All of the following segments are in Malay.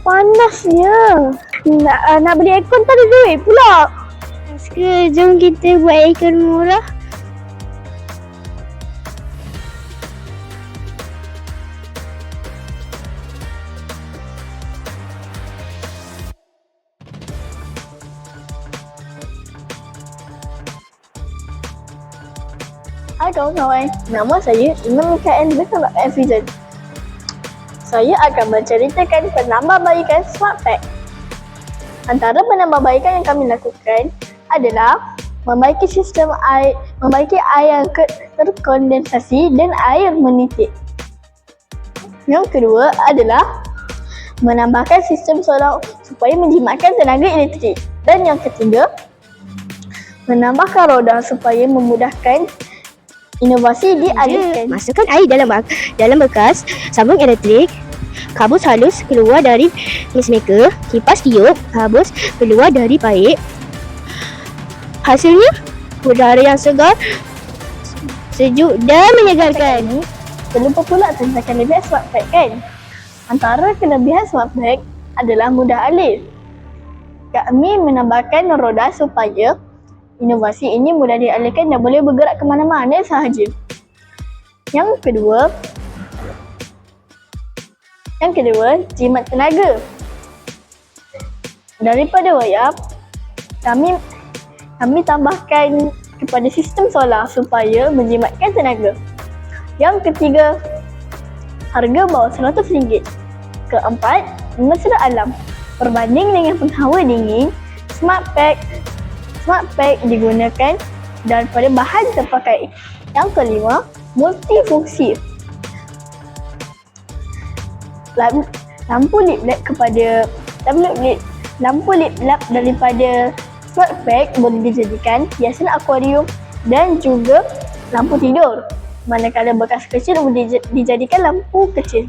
Panasnya. Nak beli aircon tak ada duit pula. Jom kita buat aircon murah. Hai kawan-kawan, nama saya Imam Mikael bersama Afizan. Saya akan menceritakan penambahbaikan Smart Pack. Antara penambahbaikan yang kami lakukan adalah membaiki sistem air, membaiki air yang terkondensasi dan air menitik. Yang kedua adalah menambahkan sistem solar supaya menjimatkan tenaga elektrik. Dan yang ketiga, menambahkan roda supaya memudahkan inovasi dialihkan. Masukkan air dalam bekas, sabung elektrik, kabus halus keluar dari pacemaker, kipas tiup, kabus keluar dari paip. Hasilnya, udara yang segar, sejuk dan menyegarkan. Terlupa pula tentang kelebihan Smart Pack kan? Antara kelebihan Smart Pack adalah mudah alih. Kami menambahkan roda supaya inovasi ini mudah dialihkan dan boleh bergerak ke mana-mana sahaja. Yang kedua, jimat tenaga. Daripada wayar, kami tambahkan kepada sistem solar supaya menjimatkan tenaga. Yang ketiga, harga bawah RM100. Keempat, mesra alam. Berbanding dengan penghawa dingin, Smart Pack digunakan daripada bahan terpakai. Yang kelima, multifungsi. Lampu lip lap daripada Smart Pack boleh dijadikan hiasan akuarium dan juga lampu tidur. Manakala bekas kecil boleh dijadikan lampu kecil.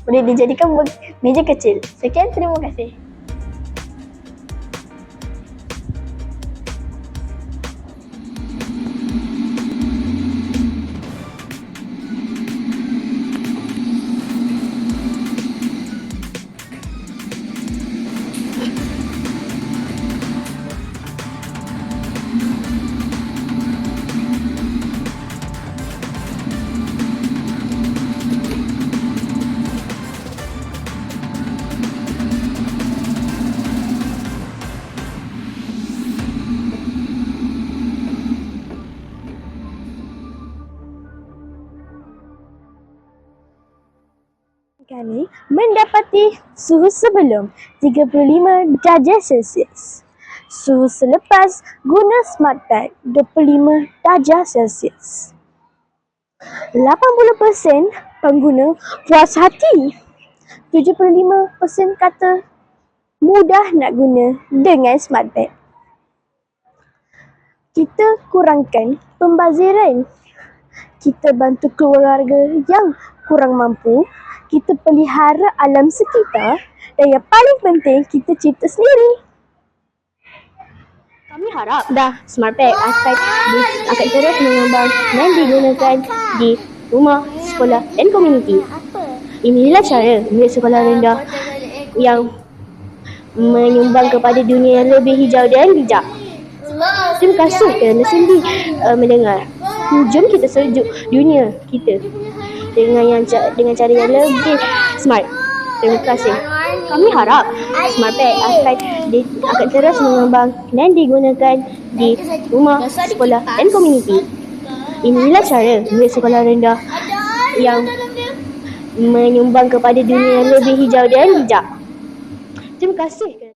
Boleh dijadikan meja kecil. Sekian, terima kasih. Kami mendapati suhu sebelum 35 darjah Celsius. Suhu selepas guna Smart Pack 25 darjah Celsius. 80% pengguna puas hati. 75% kata mudah nak guna dengan Smart Pack. Kita kurangkan pembaziran. Kita bantu keluarga yang kurang mampu. Kita pelihara alam sekitar dan yang paling penting kita cipta sendiri. Kami harap Smart Pack akan terus mengembang dan digunakan di rumah, sekolah dan komuniti. Inilah cara milik sekolah rendah yang menyumbang kepada dunia yang lebih hijau dan bijak. Terima kasih kerana sudi mendengar. Jom kita sejuk dunia kita dengan cara yang lebih smart. Terima kasih. Kami harap Smart Pack akan terus mengembang dan digunakan di rumah, sekolah dan komuniti. Inilah cara milik sekolah rendah yang menyumbang kepada dunia yang lebih hijau dan bijak. Terima kasih.